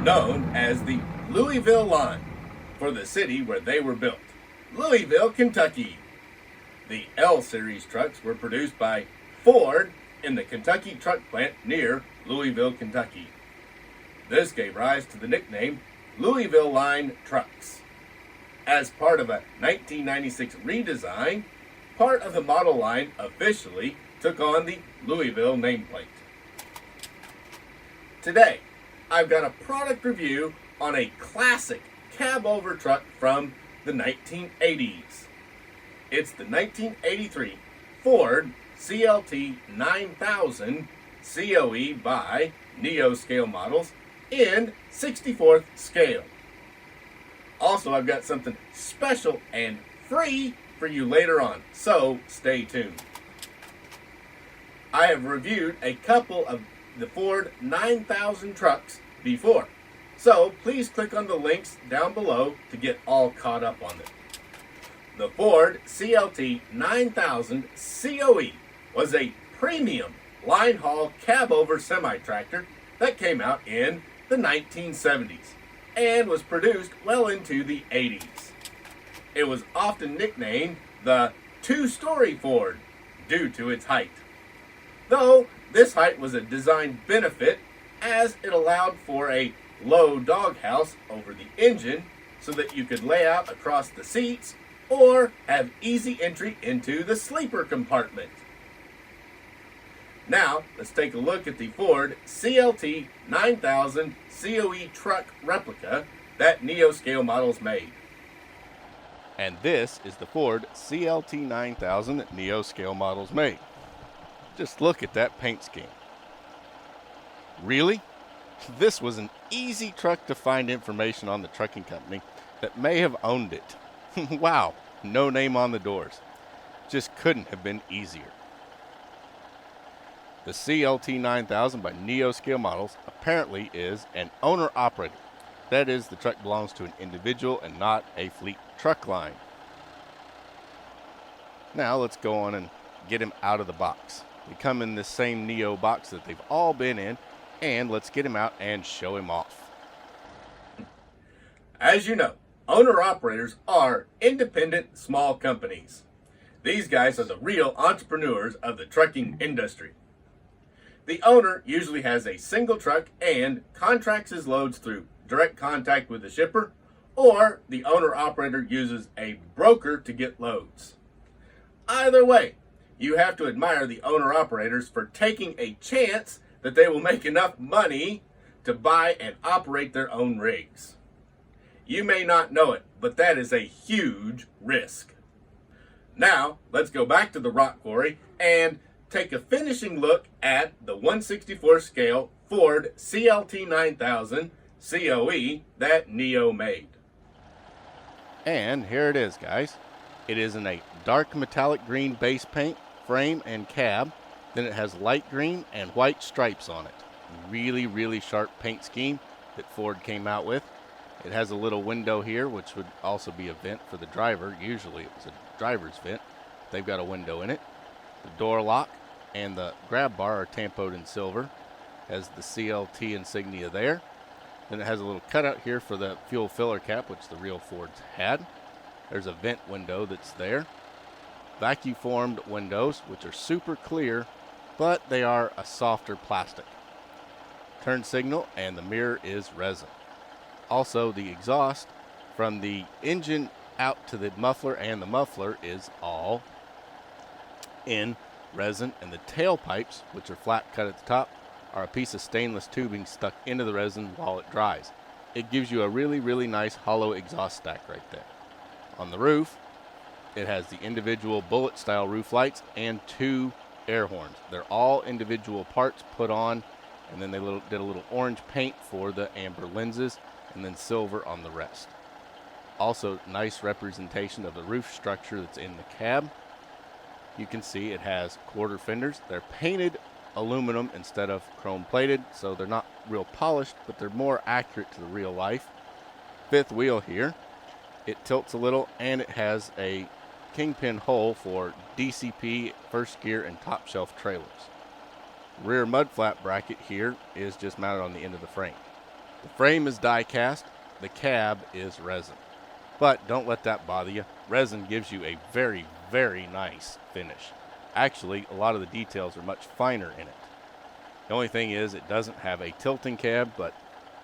known as the Louisville line for the city where they were built, Louisville, Kentucky. The L-Series trucks were produced by Ford in the Kentucky truck plant near Louisville, Kentucky. This gave rise to the nickname Louisville Line Trucks. As part of a 1996 redesign, part of the model line officially took on the Louisville nameplate. Today, I've got a product review on a classic cab-over truck from the 1980s. It's the 1983 Ford CLT-9000 COE by Neo scale models in 64th scale. Also, I've got something special and free for you later on, so stay tuned. I have reviewed a couple of the Ford 9000 trucks before, so please click on the links down below to get all caught up on them. The Ford CLT-9000 COE was a premium line haul cab-over semi-tractor that came out in the 1970s and was produced well into the 80s. It was often nicknamed the two-story Ford due to its height, though this height was a design benefit as it allowed for a low doghouse over the engine so that you could lay out across the seats or have easy entry into the sleeper compartment. Now, let's take a look at the Ford CLT-9000 COE truck replica that Neo scale models made. And this is the Ford CLT-9000 Neo scale models made. Just look at that paint scheme. Really? This was an easy truck to find information on the trucking company that may have owned it. Wow, no name on the doors. Just couldn't have been easier. The CLT-9000 by Neo scale models apparently is an owner-operator. That is, the truck belongs to an individual and not a fleet truck line. Now let's go on and get him out of the box. They come in this same Neo box that they've all been in, and let's get him out and show him off. As you know, owner-operators are independent small companies. These guys are the real entrepreneurs of the trucking industry. The owner usually has a single truck and contracts his loads through direct contact with the shipper, or the owner-operator uses a broker to get loads. Either way, you have to admire the owner-operators for taking a chance that they will make enough money to buy and operate their own rigs. You may not know it, but that is a huge risk. Now, let's go back to the rock quarry and take a finishing look at the 1/64 scale Ford CLT-9000 COE that Neo made. And here it is, guys. It is in a dark metallic green base paint, frame, and cab. Then it has light green and white stripes on it. Really, really sharp paint scheme that Ford came out with. It has a little window here, which would also be a vent for the driver. Usually it was a driver's vent. They've got a window in it. The door lock and the grab bar are tampoed in silver. Has the CLT insignia there. Then it has a little cutout here for the fuel filler cap, which the real Fords had. There's a vent window that's there. Vacuum formed windows, which are super clear, but they are a softer plastic. Turn signal, and the mirror is resin. Also, the exhaust from the engine out to the muffler and the muffler is all in resin, and the tailpipes, which are flat cut at the top, are a piece of stainless tubing stuck into the resin while it dries. It gives you a really, really nice hollow exhaust stack right there. On the roof, it has the individual bullet style roof lights and two air horns. They're all individual parts put on, and then they did a little orange paint for the amber lenses and then silver on the rest. Also, nice representation of the roof structure that's in the cab. You can see it has quarter fenders. They're painted aluminum instead of chrome plated, so they're not real polished, but they're more accurate to the real life. Fifth wheel here. It tilts a little, and it has a kingpin hole for DCP, first gear, and top shelf trailers. Rear mud flap bracket here is just mounted on the end of the frame. The frame is die cast, the cab is resin. But don't let that bother you. Resin gives you a very, very nice finish. Actually, a lot of the details are much finer in it. The only thing is it doesn't have a tilting cab, but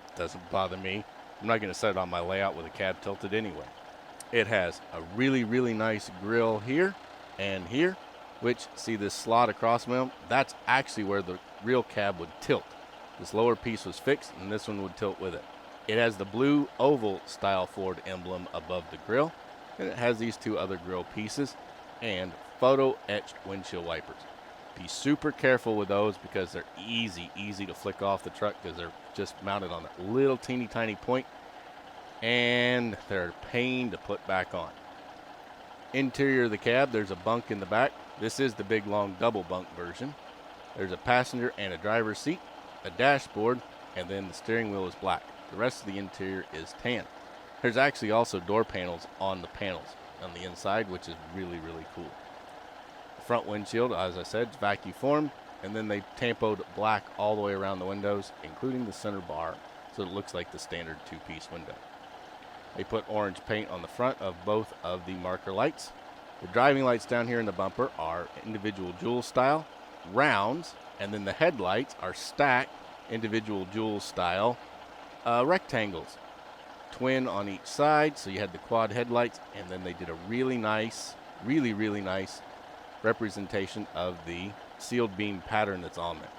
it doesn't bother me. I'm not going to set it on my layout with a cab tilted anyway. It has a really, really nice grill here and here, which, see this slot across them? That's actually where the real cab would tilt. This lower piece was fixed, and this one would tilt with it. It has the blue oval style Ford emblem above the grill, and it has these two other grill pieces and photo etched windshield wipers. Be super careful with those because they're easy to flick off the truck because they're just mounted on a little teeny tiny point, and they're a pain to put back on. Interior of the cab, there's a bunk in the back. This is the big long double bunk version. There's a passenger and a driver's seat, a dashboard, and then the steering wheel is black. The rest of the interior is tan. There's actually also door panels on the panels on the inside, which is really, really cool. The front windshield, as I said, is vacuum formed, and then they tampoed black all the way around the windows, including the center bar, so it looks like the standard two-piece window. They put orange paint on the front of both of the marker lights. The driving lights down here in the bumper are individual jewel style rounds, and then the headlights are stacked individual jewel style rectangles, twin on each side, so you had the quad headlights, and then they did a really nice representation of the sealed beam pattern that's on there.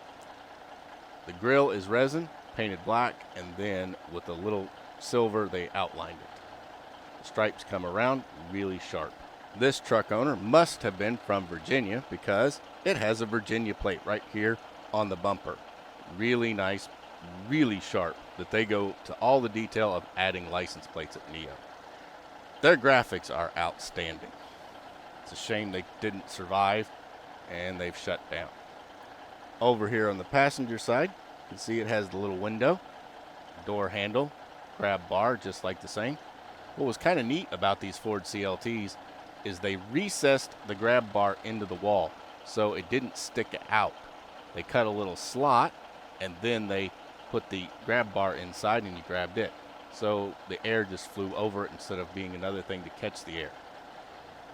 The grill is resin, painted black, and then with a little silver they outlined it. The stripes come around really sharp. This truck owner must have been from Virginia because it has a Virginia plate right here on the bumper. Really nice, really sharp, that they go to all the detail of adding license plates at Neo. Their graphics are outstanding. It's a shame they didn't survive and they've shut down. Over here on the passenger side, you can see it has the little window, door handle, grab bar, just like the same. What was kind of neat about these Ford CLTs is they recessed the grab bar into the wall so it didn't stick out. They cut a little slot and then they put the grab bar inside and you grabbed it. So the air just flew over it instead of being another thing to catch the air.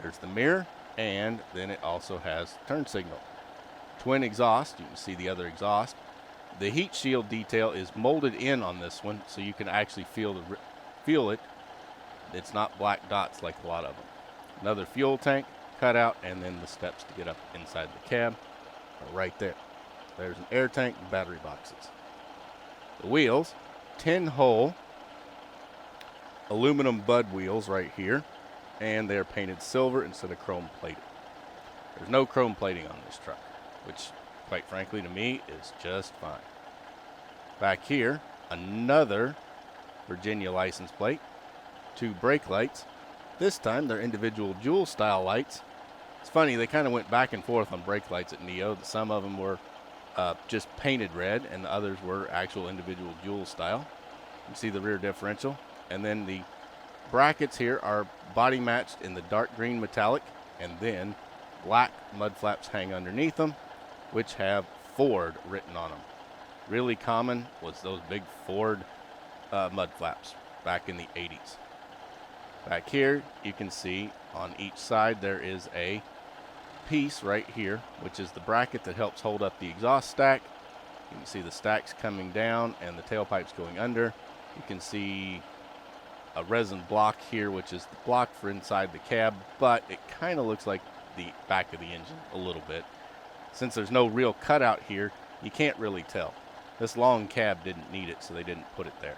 There's the mirror, and then it also has turn signal. Twin exhaust, you can see the other exhaust. The heat shield detail is molded in on this one so you can actually feel it. It's not black dots like a lot of them. Another fuel tank cut out, and then the steps to get up inside the cab are right there. There's an air tank and battery boxes. The wheels, 10-hole aluminum bud wheels right here, and they're painted silver instead of chrome plated. There's no chrome plating on this truck, which quite frankly to me is just fine. Back here, another Virginia license plate, 2 brake lights. This time they're individual jewel style lights. It's funny, they kind of went back and forth on brake lights at Neo. Some of them were just painted red, and the others were actual individual jewel style. You can see the rear differential, and then the brackets here are body matched in the dark green metallic, and then black mud flaps hang underneath them, which have Ford written on them. Really common was those big Ford mud flaps back in the 80s. Back here, you can see on each side there is a piece right here, which is the bracket that helps hold up the exhaust stack. You can see the stacks coming down and the tailpipes going under. You can see a resin block here, which is the block for inside the cab, but it kind of looks like the back of the engine a little bit. Since there's no real cutout here, you can't really tell. This long cab didn't need it, so they didn't put it there.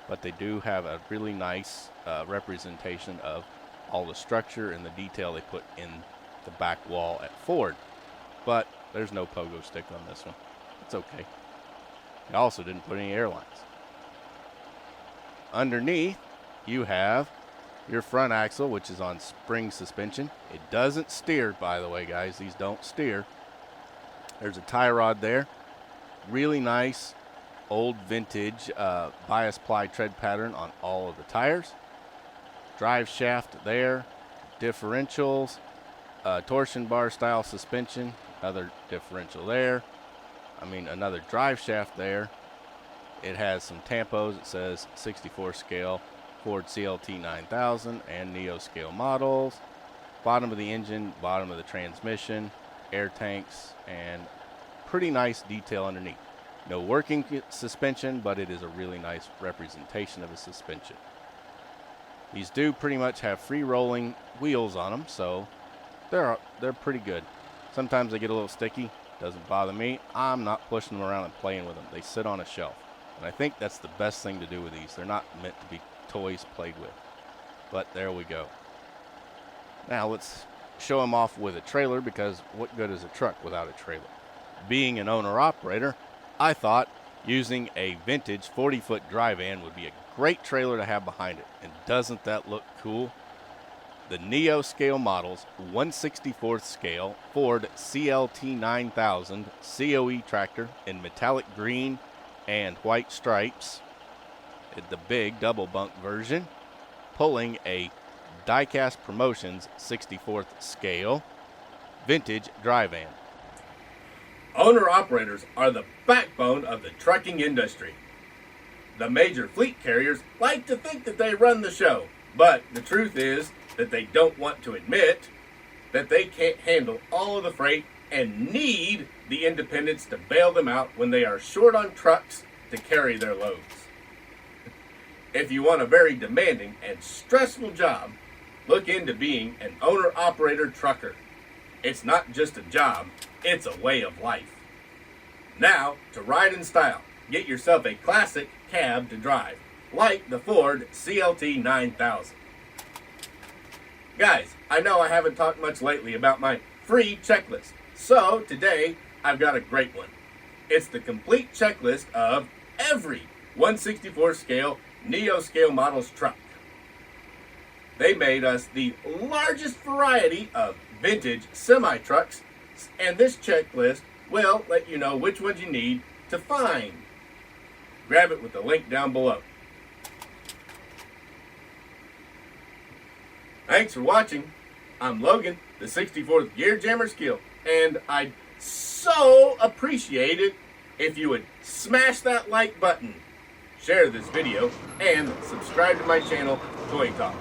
But they do have a really nice representation of all the structure and the detail they put in the back wall at Ford. But there's no pogo stick on this one. It's okay. They also didn't put any airlines. Underneath, you have your front axle, which is on spring suspension. It doesn't steer, by the way, guys. These don't steer. There's a tie rod there. Really nice old vintage bias ply tread pattern on all of the tires. Drive shaft there. Differentials. Torsion bar style suspension. Another differential there. Another drive shaft there. It has some tampos. It says 64 scale Ford CLT-9000 and Neo scale models. Bottom of the engine, bottom of the transmission, air tanks, and pretty nice detail underneath. No working suspension, but it is a really nice representation of a suspension. These do pretty much have free rolling wheels on them, so they're pretty good. Sometimes they get a little sticky. Doesn't bother me. I'm not pushing them around and playing with them. They sit on a shelf. And I think that's the best thing to do with these. They're not meant to be toys played with. But there we go. Now let's show them off with a trailer, because what good is a truck without a trailer? Being an owner-operator, I thought using a vintage 40-foot dry van would be a great trailer to have behind it. And doesn't that look cool? The Neo scale models, 1/64th scale Ford CLT-9000 COE tractor in metallic green and white stripes. The big double bunk version, pulling a Diecast Promotions 64th scale vintage dry van. Owner-operators are the backbone of the trucking industry. The major fleet carriers like to think that they run the show, but the truth is that they don't want to admit that they can't handle all of the freight and need the independents to bail them out when they are short on trucks to carry their loads. If you want a very demanding and stressful job, look into being an owner-operator trucker. It's not just a job, it's a way of life. Now, to ride in style, get yourself a classic cab to drive, like the Ford CLT-9000. Guys, I know I haven't talked much lately about my free checklist, so today I've got a great one. It's the complete checklist of every 1/64 scale Neo scale models truck. They made us the largest variety of vintage semi-trucks, and this checklist will let you know which ones you need to find. Grab it with the link down below. Thanks for watching. I'm Logan, the 64th Gear Jammer Skeele, and I'd so appreciate it if you would smash that like button, share this video, and subscribe to my channel, Toy Talk.